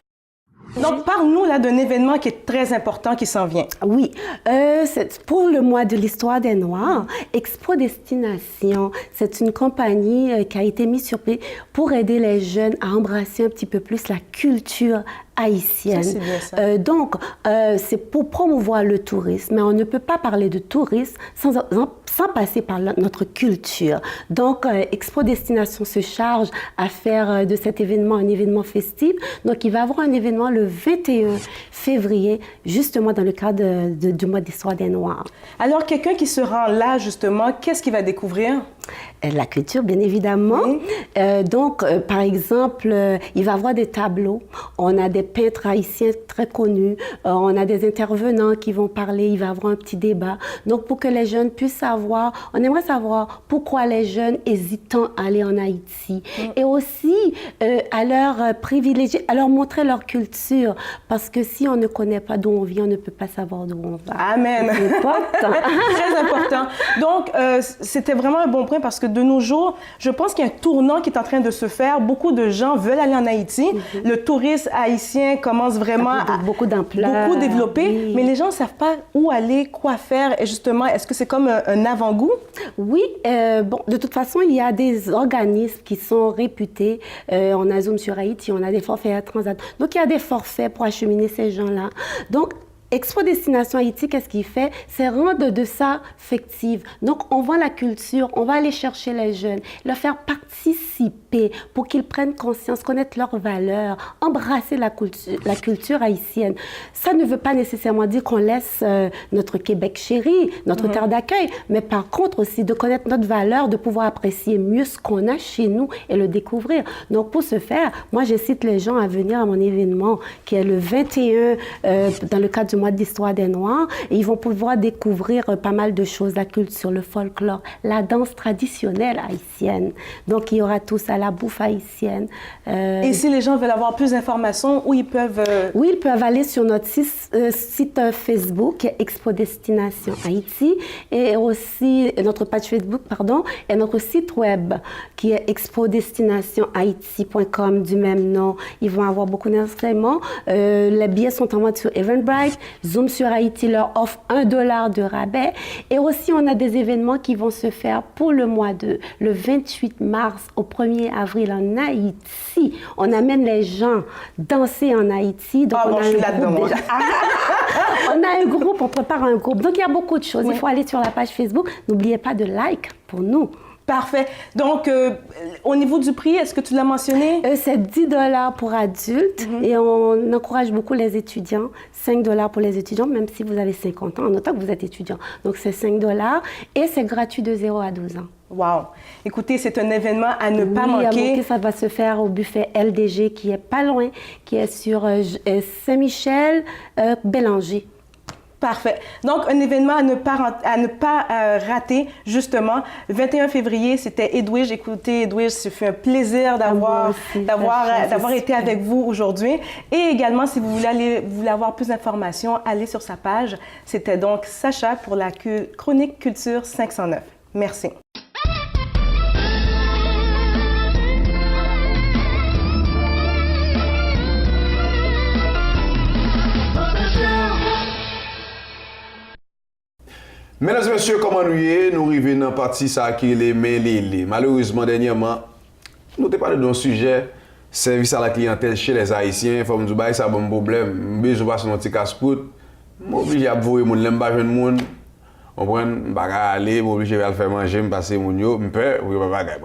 [SPEAKER 10] Donc, parle-nous là d'un événement qui est très important qui s'en vient.
[SPEAKER 11] Oui, c'est pour le mois de l'histoire des Noirs, Expo Destination, c'est une compagnie qui a été mise sur pied pour aider les jeunes à embrasser un petit peu plus la culture haïtienne.
[SPEAKER 10] Ça, c'est bien ça.
[SPEAKER 11] Donc, c'est pour promouvoir le tourisme, mais on ne peut pas parler de tourisme sans passer par notre culture. Donc, Expo Destination se charge à faire de cet événement un événement festif. Donc, il va y avoir un événement le 21 février, justement dans le cadre du mois d'Histoire des Noirs.
[SPEAKER 10] Alors, quelqu'un qui se rend là, justement, qu'est-ce qu'il va découvrir?
[SPEAKER 11] La culture, bien évidemment. Donc, par exemple, il va y avoir des tableaux. On a des peintres haïtiens très connus. On a des intervenants qui vont parler. Il va y avoir un petit débat. Donc, pour que les jeunes puissent savoir, on aimerait savoir pourquoi les jeunes hésitent tant à aller en Haïti. Et aussi, à leur privilégier, à leur montrer leur culture. Parce que si on ne connaît pas d'où on vient, on ne peut pas savoir d'où on va.
[SPEAKER 10] Amen.
[SPEAKER 11] C'est important.
[SPEAKER 10] Très important. Donc, c'était vraiment un bon point parce que de nos jours, je pense qu'il y a un tournant qui est en train de se faire. Beaucoup de gens veulent aller en Haïti. Le tourisme haïtien commence vraiment à
[SPEAKER 11] beaucoup d'ampleur,
[SPEAKER 10] beaucoup développer, mais les gens ne savent pas où aller, quoi faire. Et justement, est-ce que c'est comme un avant-goût?
[SPEAKER 11] Oui, bon, de toute façon, il y a des organismes qui sont réputés. On a Zoom sur Haïti, on a des forfaits à Transat. Donc, il y a des forfaits pour acheminer ces gens-là. Donc, Expo Destination Haïti, qu'est-ce qu'il fait? C'est rendre de ça fictive. Donc, on vend la culture, on va aller chercher les jeunes, leur faire participer pour qu'ils prennent conscience, connaître leurs valeurs, embrasser la culture haïtienne. Ça ne veut pas nécessairement dire qu'on laisse notre Québec chéri, notre terre d'accueil, mais par contre aussi de connaître notre valeur, de pouvoir apprécier mieux ce qu'on a chez nous et le découvrir. Donc, pour ce faire, moi, j'incite les gens à venir à mon événement qui est le 21 dans le cadre du mois d'Histoire des Noirs, et ils vont pouvoir découvrir pas mal de choses, la culture, le folklore, la danse traditionnelle haïtienne. Donc, il y aura tout ça, la bouffe haïtienne.
[SPEAKER 10] Et si les gens veulent avoir plus d'informations, où ils peuvent...
[SPEAKER 11] Oui, ils peuvent aller sur notre site Facebook, Expo Destination Haïti, et aussi notre page Facebook, pardon, et notre site web, qui est expodestinationhaïti.com, du même nom. Ils vont avoir beaucoup d'enseignements. Les billets sont en vente sur Eventbrite. Zoom sur Haïti leur offre $1 de rabais. Et aussi, on a des événements qui vont se faire pour le le 28 mars au 1er avril en Haïti. On amène les gens danser en Haïti. Donc, on a un groupe, on prépare un groupe. Donc, il y a beaucoup de choses. Il faut aller sur la page Facebook. N'oubliez pas de like pour nous.
[SPEAKER 10] Parfait. Donc, au niveau du prix, est-ce que tu l'as mentionné?
[SPEAKER 11] C'est $10 pour adultes et on encourage beaucoup les étudiants. $5 pour les étudiants, même si vous avez 50 ans, en autant que vous êtes étudiant. Donc, c'est $5 et c'est gratuit de 0 à 12 ans.
[SPEAKER 10] Wow! Écoutez, c'est un événement à ne pas manquer.
[SPEAKER 11] Ça va se faire au buffet LDG qui est pas loin, qui est sur Saint-Michel, Bélanger.
[SPEAKER 10] Parfait. Donc, un événement à ne pas rater, justement. 21 février, c'était Edwige. Écoutez, Edwige, ce fut un plaisir d'avoir été avec vous aujourd'hui. Et également, si vous voulez avoir plus d'informations, allez sur sa page. C'était donc Sacha pour la Chronique Culture 509. Merci.
[SPEAKER 2] Mesdames et messieurs, comment nous y est? Nous arrivons dans la partie ça qui est les mêlés. Malheureusement, dernièrement, nous avons parlé d'un sujet, service à la clientèle chez les Haïtiens. Il faut me dire que ça a un problème. Je vais passer dans petit casse-croûte. Je suis obligé de voir les gens, je ne pas jeune. On prend, je aller, je obligé de faire manger, je passer mon yo, je peux,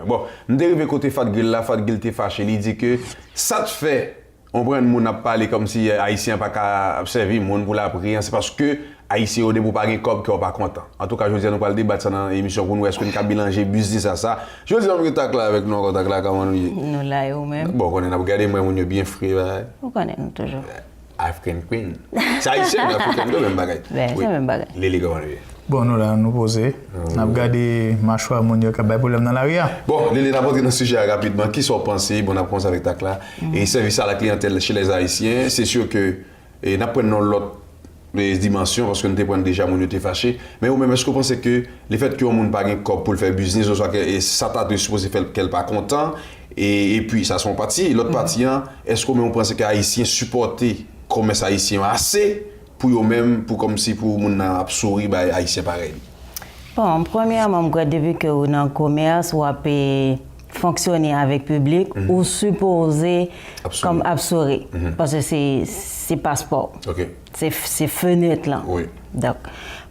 [SPEAKER 2] bon, je suis arrivé côté Fatgil là, Fatgil était fâché, il dit que ça te fait, on prend mon a parler comme si Haïtien pas qu'à servir monde pour la prière, c'est parce que Haïtien au début pas un cop qui pas content. En tout cas, je dis nous pas le débattre ça dans l'émission pour nous est-ce qu'on peut mélanger business à ça. Je dis on contact là avec nous contact là comment nous.
[SPEAKER 12] Nous là eux même.
[SPEAKER 2] Bon, on a regardé moi mon bien frais.
[SPEAKER 12] On connaît nous toujours.
[SPEAKER 2] African Queen. C'est Haïtien African Queen même bagaille.
[SPEAKER 12] C'est même bagaille.
[SPEAKER 2] Les comment
[SPEAKER 13] bon, nous là, nous poser. On a regardé ma choix, mon Dieu, qui a des problèmes dans la rue.
[SPEAKER 2] Bon, Lili, on va entrer dans ce sujet rapidement. Qui sont pensés, bon, on apprend avec ta là. Et service à la clientèle chez les Haïtiens, c'est sûr que nous prenons l'autre dimension parce que nous avons déjà mon été fâché. Mais vous-même, est-ce que vous pensez que le fait que monde pas un corps pour le faire business, soit que ça t'a supposé faire qu'elle pas content, et puis ça son parti, l'autre partie, est-ce que vous pensez que les Haïtiens supporter commerce haïtien assez pour eux-mêmes, pour comme si pour mon absorbé haïtien pareil?
[SPEAKER 12] Bon, premièrement, depuis que on en commerce ou fonctionner avec le public ou supposé comme absorbé. Parce que c'est passeport. C'est fenêtre là. Donc,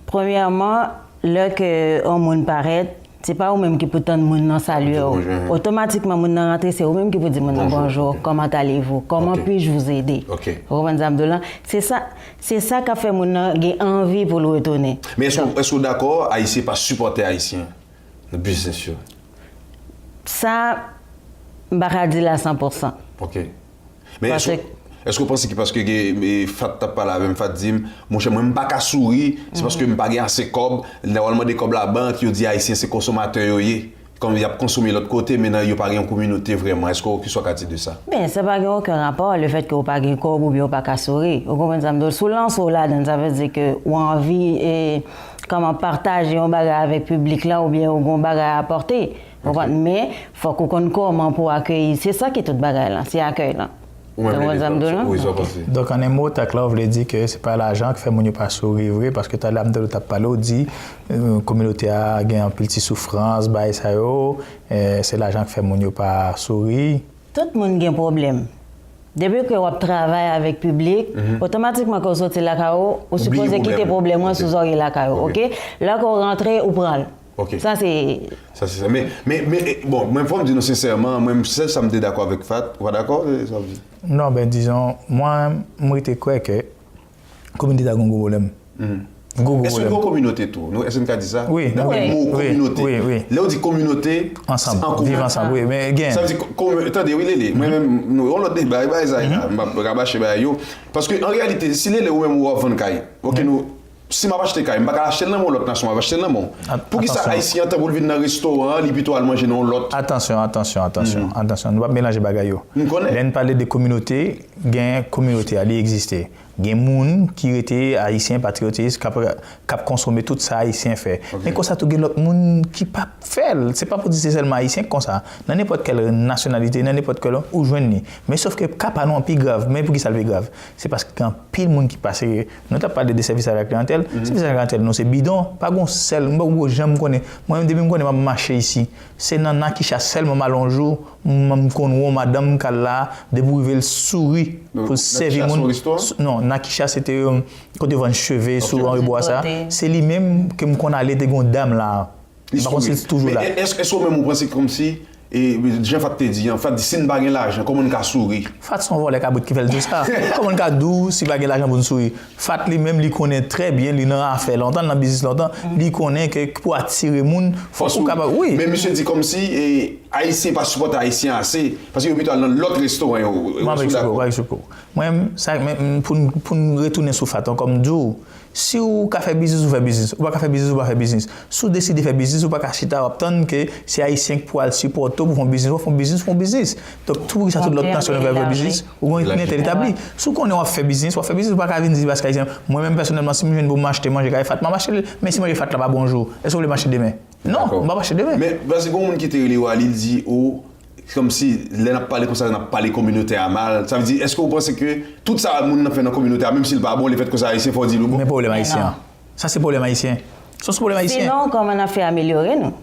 [SPEAKER 12] premièrement, là que un monde paraît, c'est pas vous-même qui peut tendre monde dans salut. Automatiquement, monde dans rentrer, c'est vous-même qui peut dire bonjour, comment allez-vous, comment puis-je vous aider. C'est ça qui a fait mon envie pour le retourner.
[SPEAKER 2] Mais est-ce que vous d'accord, Haïtien pas supporter Haïtien, le business sûr?
[SPEAKER 12] Ça, je ne vais pas dire à 100%.
[SPEAKER 2] Mais est-ce que vous pensez que parce que Fat n'a pas la même Fat dit, mon cher, moi, je ne pas sourire, c'est parce que je n'ai pas assez de cob, normalement des cob la banque, qui dit Haïtien, c'est consommateur, comme il a consommé de l'autre côté, maintenant il n'y a pas une communauté vraiment. Est-ce que vous soit dit de ça?
[SPEAKER 12] Mais ça n'a pas aucun rapport le fait que vous n'avez pas de cob ou bien vous n'avez pas sourire. Vous comprenez? Sous l'ensemble là, ça veut dire que vous avez envie et comment partager un bagage avec le public là ou bien un bagage à apporter. Mais il faut qu'on connaisse comment pour accueillir. C'est ça qui est tout bagage là, c'est accueil là.
[SPEAKER 13] Donc en un mot, tu as dit que ce n'est pas l'argent qui fait mon pas sourire, vrai, parce que tu as l'âme de l'autre parlé, dit la communauté a gagné un petit souffrance, c'est l'argent qui fait mon pas sourire.
[SPEAKER 12] Tout le monde a un problème. Depuis que vous travaillez avec le public, automatiquement quand vous sortez la CAO, vous supposez quitter le problème sous la CAO. Là, quand vous rentrez, vous prenez. Ça, c'est ça.
[SPEAKER 2] Mais bon, moi, il faut me dire sincèrement, moi, ça me dit d'accord avec Fat. Vous êtes d'accord?
[SPEAKER 13] Non, ben disons, moi, je crois que la communauté a un gros problème.
[SPEAKER 2] Est-ce que vous communauté tout? Nous, est-ce qu'on dit ça?
[SPEAKER 13] Oui.
[SPEAKER 2] Communauté.
[SPEAKER 13] Oui.
[SPEAKER 2] Là, on dit communauté.
[SPEAKER 13] Ensemble. Vivre ensemble, oui. Mais again.
[SPEAKER 2] Ça veut dire, attendez, oui, moi-même, on l'a dit, parce qu'en réalité, si les ou même ou avant Kaye, ok, nous. Si je vais acheter Kaye, je ne vais pas acheter dans l'autre nation, je vais acheter dans mon. Pour qui ça Haïtien, tu vas venir dans un restaurant, il plutôt manger dans l'autre.
[SPEAKER 13] Attention, ne va pas mélanger bagaille. Là, parler de communauté, il y a une communauté, elle existe. Il y a des gens qui étaient haïtiens patriotistes, qui ont consommé tout ça haïtien fait. Mais comme ça, il y a d'autres gens qui ne pas fait. Ce n'est pas pour dire que c'est seulement haïtien comme ça. Dans n'importe quelle nationalité, dans n'importe quelle où joindre. Mais sauf que cap non plus grave. Mais pour qui ça le grave? C'est parce qu'il y a pile de monde qui passe. Nous n'avons pas de services à la clientèle. Services à la clientèle, non, c'est bidon. Pas bon seul. Moi, je me connais. Moi-même, depuis que je connais marché ici, c'est dans la qui chasse seulement mal un jour. Je connais madame Kalla, de pouvoir le sourire pour servir mon. Non, Nakisha, c'était quand devant chevet sur un bois ça. C'est lui-même que qu'on allait de une dame là. C'est toujours là.
[SPEAKER 2] Est-ce que même vous pensez comme si et Jean Fat te dit en fait si on pas l'argent comment on peut sourire?
[SPEAKER 13] Fat son volet cabot qui fait tout ça. Comment on peut dou si pas l'argent pour sourire? Fat lui-même il connaît très bien, il a fait longtemps dans le business longtemps, il connaît que pour attirer monde faut capable oui.
[SPEAKER 2] Mais monsieur dit comme si haïtien pas supporter haïtien assez parce que plutôt dans l'autre restaurant.
[SPEAKER 13] Moi ça pour retourner sur Fat comme Dou. Si vous avez fait business, vous faites business. Ou pas faire business, vous pas faire business. Si vous décidez de faire business, vous pas acheter à obtenir que c'est haïtien pour le supporter pour faire business, vous faites business, vous faites business. Donc tout ça, toute l'autre nation va faire business, ou on est établi. Si on fait business, vous pas venir dire parce que moi-même personnellement, si je viens pour m'acheter, manger Fat, mais si moi je fais là-bas bonjour, est-ce que vous voulez m'acheter demain? Non, on va pas acheter demain.
[SPEAKER 2] Mais parce que quand on quitte les il dit comme si les n'a parlé comme ça, n'a pas les communautés à mal. Ça veut dire, est-ce que vous pensez que tout ça, le monde fait dans la communauté, même s'il n'est pas bon, les fait que ça haïtien, il faut dire le bon.
[SPEAKER 13] Mais problème haïtien. Ça, c'est problème haïtien. Ça, c'est problème haïtien.
[SPEAKER 12] Sinon, comment on a fait améliorer, nous?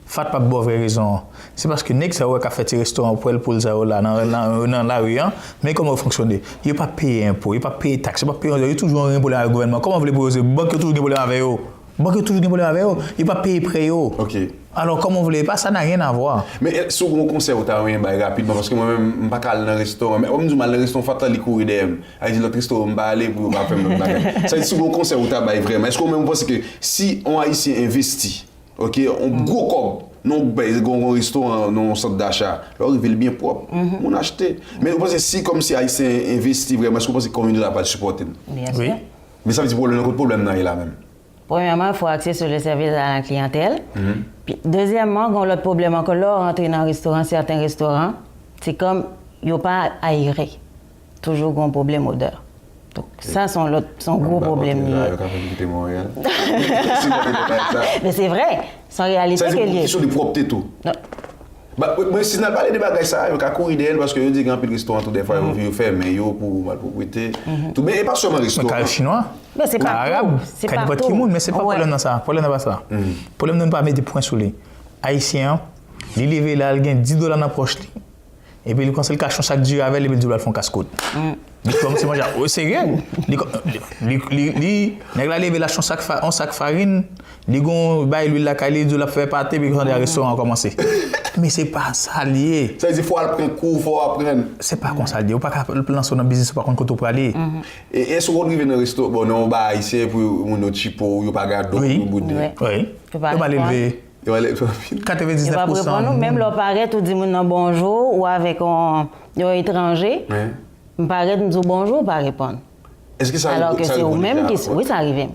[SPEAKER 13] Fat pas de vraie raison. C'est parce que Nek, ça a fait un restaurant pour là, dans la rue, mais comment fonctionne? Il n'a pas payé impôts, il n'a pas payé taxes, il n'a pas payé, il y a toujours un problème avec le gouvernement. Comment vous voulez poser? Banque toujours un problème avec eux. Banque toujours un problème avec eux. Il n'a pas payé prêt.
[SPEAKER 2] Ok.
[SPEAKER 13] Alors, comme vous voulez pas, ça n'a rien à voir.
[SPEAKER 2] Mais si vous conseillez, vous avez un rapidement, parce que moi-même, je ne vais pas aller dans le restaurant. Mais on me dit que le restaurant fait les courir d'eux. Il dit l'autre restaurant, je vais aller pour faire le bagage. Ça veut dire si vous conseillez, vous avez vraiment. Est-ce que vous pensez que si on Haïtien investit, ok, on gros corps, non un restaurant, non un centre d'achat, alors il veut bien propre, on achète. Mais vous pensez si comme si Haïtien investit vraiment, est-ce que vous pensez que la communauté n'a pas de supporter?
[SPEAKER 12] Bien sûr.
[SPEAKER 2] Mais ça veut dire que le problème est là même.
[SPEAKER 12] Premièrement, il faut axer sur le service à la clientèle. Puis, deuxièmement, quand l'autre problème encore là, rentrer dans un restaurant, certains restaurants, c'est comme ils n'ont pas aéré. Toujours un problème odeur. Donc, ça, c'est son gros problème. Mais c'est vrai, c'est en réalité
[SPEAKER 2] que lié. C'est une question de propreté tout. Mais si on n'a pas parlé de bagages, ça, il y a courir d'elle parce que je dis qu'il y a un restaurant tout des fois, ils font mais pour malpropreté. Mais pas seulement restaurant.
[SPEAKER 13] Mais chinois.
[SPEAKER 12] Mais c'est pas
[SPEAKER 13] arabe. C'est pas tout. Mais c'est pas problème dans ça. Problème dans ça. Problème de ne pas mettre des points sur les Haïtiens. il levé là, il gagne $10 dans la poche. Et puis il conseille le cachon chaque jour avec, et puis il dit, il font casse-côte. Il commence à manger, oh, sérieux? Il a levé la chance en sac farine, il a l'huile la caille, il a fait pâté, puis il a restaurant a commencé. Mais c'est pas ça lié.
[SPEAKER 2] Ça veut dire qu'il faut apprendre cours, il faut apprendre.
[SPEAKER 13] C'est pas comme ça lié. On ne peut pas lancer dans le business par contre quand on peut aller.
[SPEAKER 2] Et est-ce qu'on arrive dans le restaurant, bon, non, bah, ici, pour mon chipo, il n'y a pas de gâteau,
[SPEAKER 13] oui.
[SPEAKER 2] Oui.
[SPEAKER 13] Il va l'élever. 99%.
[SPEAKER 12] Même le paraît, tout dit bonjour, ou avec un étranger. Me paraît me dire bonjour, pas répondre.
[SPEAKER 2] Est-ce que ça
[SPEAKER 12] alors que c'est vous-même qui... Oui, ça arrive.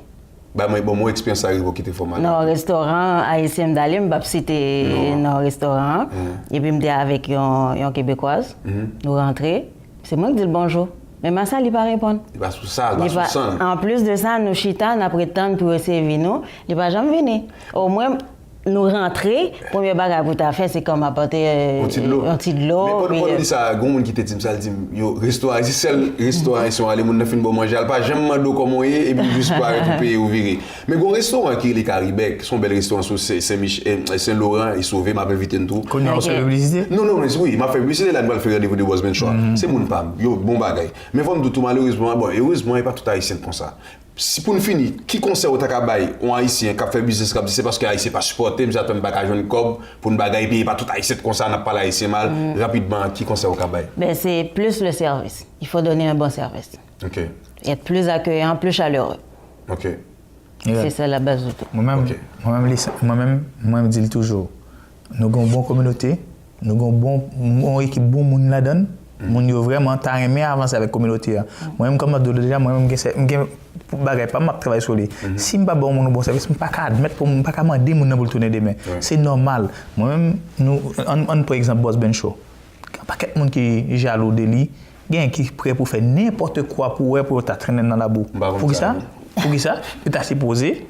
[SPEAKER 2] Bah, mon expérience arrive pour quitter format.
[SPEAKER 12] Dans le restaurant haïtien d'aller, je c'était dans le restaurant. Et puis, je suis avec une Québécoise. Nous rentrons. C'est moi qui dis le bonjour. Mais ma salle, il ne va pas répondre.
[SPEAKER 2] Il va sous ça, il va sous ça.
[SPEAKER 12] En plus de ça, nous chita, nous prétendons pour servir nous. Il ne va jamais venir. Au moins, nous rentrer, premier bagage pour ta faire, c'est comme apporter un petit de l'eau.
[SPEAKER 2] Mais pour nous dire ça, il y a des gens qui te disent ça, yo restaurant, si c'est le restaurant, ils sont allés, ils ont fait bon manger, ils pas jamais mandé comment y est et puis juste pas pour payer ou virer. Mais un restaurant qui est les Caribèques, son bel restaurant sur Saint-Laurent, il sauvé, m'a fait vite tout.
[SPEAKER 13] Qu'on a fait publicité?
[SPEAKER 2] Non, oui, m'a fait publicité, là, il m'a fait rendez-vous de Boss Ben Show. C'est mon pam, yo bon bagage. Mais faut me tout malheureusement, bon, heureusement, il n'y a pas tout haïtien comme ça. Si pour nous finir, qui conseille au Takabay, un haïtien qui a fait business, c'est parce que haïtien pas supporté, mais attend bagage un cob pour une bagaille payer pas tout haïtien comme ça, n'a pas haïtien mal. Rapidement, qui conseille au Takabay? Ben
[SPEAKER 12] c'est plus le service. Il faut donner un bon service.
[SPEAKER 2] OK.
[SPEAKER 12] Être plus accueillant, plus chaleureux.
[SPEAKER 2] OK.
[SPEAKER 12] C'est ça la base de tout.
[SPEAKER 13] Moi-même dis toujours, nous avons une bonne communauté, nous avons une équipe bon monde là-dedans. Moun yo vraiment ta aimé avancer avec communauté. Moi-même comme déjà moi-même bagay pas m'a travailler sur lui. Si m'pas bon mon bon service, m'pas ka admettre pour m'pas ka demander moun pour tourner demain. C'est normal. Moi-même nous on par exemple Boss Ben Show. Pas quelqu'un monde qui jaloux de lui, gain qui prêt pour faire n'importe quoi pour ta traîner dans la boue. Pour qui ça? Tu as supposé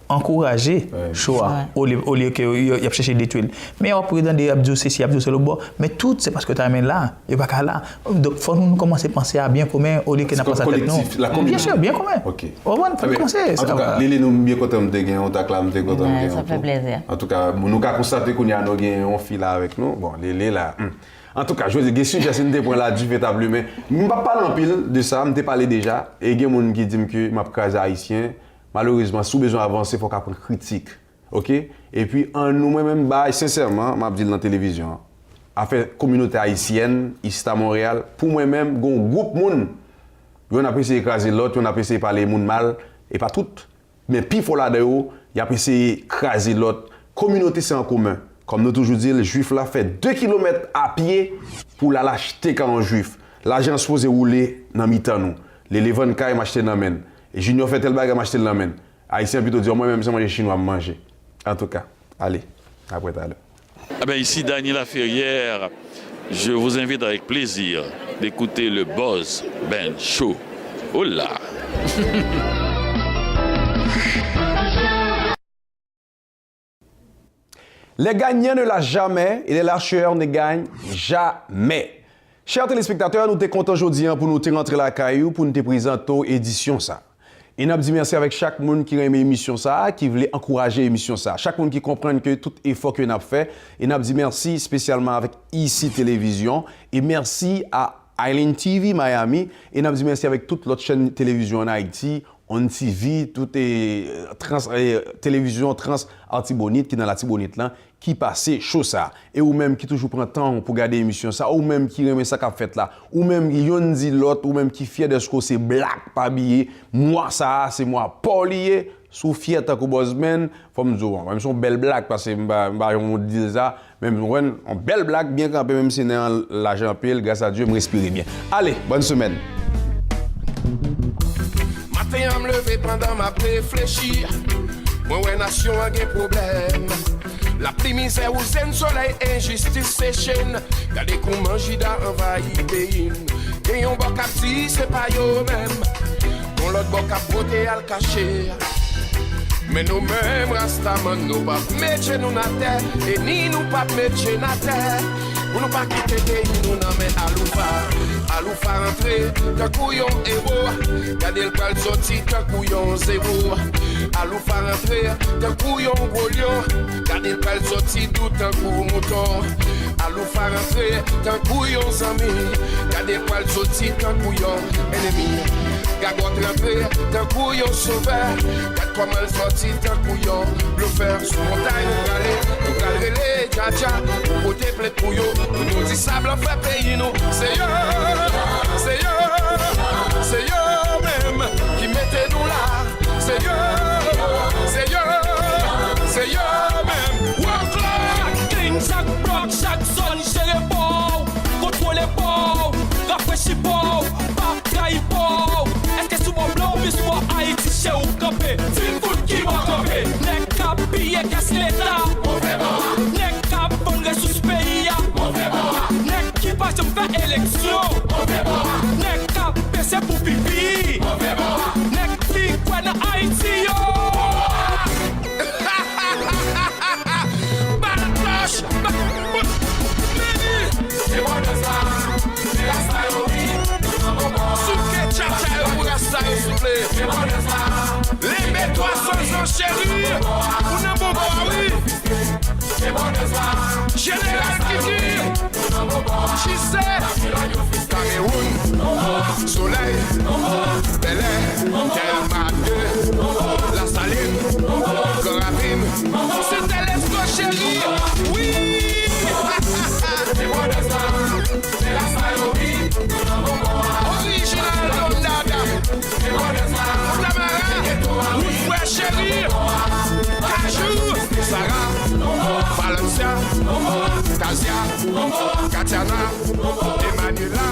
[SPEAKER 13] encourager choix au lieu que y a chercher des tuiles. Mais on peut dans des abdou c'est le bon, mais tout c'est parce que tu as là, il pas là. Donc faut nous commencer à penser à bien commun au lieu que n'a pas ça tête non. Bien sûr, bien commun. OK. On va commencer.
[SPEAKER 2] En tout cas, Lili nous bien content de gagner, on t'acclame de content de gagner.
[SPEAKER 12] Ça fait plaisir.
[SPEAKER 2] En tout cas, nous avons constaté qu'on y a nos gains, on file avec nous. Bon, Lili là. En tout cas, je veux dire, si j'ai des points là, du fait tableau, mais je ne vais pas parler en pile de ça, je t'ai parlé déjà. Et il y a des gens qui disent que je suis haïtien. Malheureusement, si vous avez besoin d'avancer, il faut qu'on prenne critique. OK? Et puis, en nous-mêmes, sincèrement, je dis dans la télévision, à faire communauté haïtienne, ici à Montréal, pour moi-même, il y a un groupe de monde. On a essayé d'écraser l'autre, on a essayé de parler monde mal, et pas tout. Mais puis, il faut là-dedans, il a essayé d'écraser l'autre. Communauté, c'est en commun. Comme nous toujours dit, le juif là fait 2 km à pied pour l'acheter quand on juif. L'argent se pose rouler dans mi-temps nous. Les Levon Kai m'acheter dans men. Et Junior fait tel bagage m'acheter dans men. Haïtien plutôt dire moi même si manger chinois manger. En tout cas, allez, après tout à l'heure.
[SPEAKER 14] Ah ben ici Daniela Ferrière, je vous invite avec plaisir d'écouter le Boss Ben Show. Oh là.
[SPEAKER 2] Les gagnants ne lâchent jamais et les lâcheurs ne gagnent jamais. Chers téléspectateurs, nous sommes contents aujourd'hui pour nous rentrer la caillou pour nous te présenter l'édition ça. Et nous dit merci avec chaque monde qui aime l'émission ça, qui voulait encourager l'émission ça. Chaque monde qui comprend que tout effort que nous avons fait. Et nous dit merci spécialement avec ICI Télévision. Et merci à Island TV Miami. Et nous dit merci avec toute l'autre chaîne de télévision en Haïti. On TV, tout est télévision trans Artibonite qui dans la Tibonite là qui passait chose ça et ou même qui toujours prend temps pour regarder l'émission ça ou même qui remet ça qu'a fait là ou même yon dit l'autre ou même qui fier de ce que c'est black pas billet moi ça c'est moi pas lié sous fier tant que Boss Ben faut me dire même son belle blague parce que on dit ça même on belle blague bien campé même si dans l'argent pile grâce à Dieu me respirer bien. Allez, bonne semaine.
[SPEAKER 15] À me lever pendant ma réfléchir. Moi, ouais, nation a des problèmes. La pluie, misère, ou zen, soleil, injustice, c'est chaîne. Regardez comment Jida envahit le pays. Et on va capter, c'est pas eux-mêmes. On l'autre va capoter à le cacher. Mais nous-mêmes, Rastaman, nous pas mettre nous na terre. Et ni nous pas mettre na terre. Pour nous pas quitter pays, nous n'en met Aloufa rentré, d'un couillon héros. Gardez le pal sorti, d'un couillon zéro. Aloufa rentré, d'un couillon gros lion. Gardez le pal sorti, tout un coup mouton. Aloufa rentré, d'un couillon zami. Gardez le pal sorti, d'un couillon ennemi. Gagot rentré, d'un couillon sauveur. Gade comment le sorti, d'un couillon bluffeur. Sous montagne, nous galérons les dja-dja. Pour côté plein de couillons, nous dit sable en fait pays nous. C'est yo même qui mettez nous là. C'est yo même.
[SPEAKER 16] Work like clean, chaque bloc, chaque zone, gérer ball, contrôler ball, rafraîchir ball, pas trahir ball. Est-ce que sous mon blanc, mais sous mon Haïti, chez ou campé? Team foot qui va camper. N'est qu'à piller, casse l'état. N'est qu'à vendre sous ce pays. N'est qui va se faire élection. N'est qu'à baisser pour pipi. N'est qui quoi dans Haïti, yo.
[SPEAKER 15] C'est bon de ça, c'est la saille. Souke tcha-tcha pour la saille, s'il vous plaît. C'est bon de ça. Les mets-toi sans en chérir. Pour n'en bon oui. C'est bon de ça. Général Kiki. Qui sait? Cameroun. Soleil. Bel Air. Delma 2. La Saline. Corabine. C'était l'esco chéri. Oui. C'est bon de ça, c'est la saille original Don Dada. C'est bon de ça, Tamara, Oufoué chéri, Kajou, Sarah, Valencia, Tazia, Katiana, Emmanuela.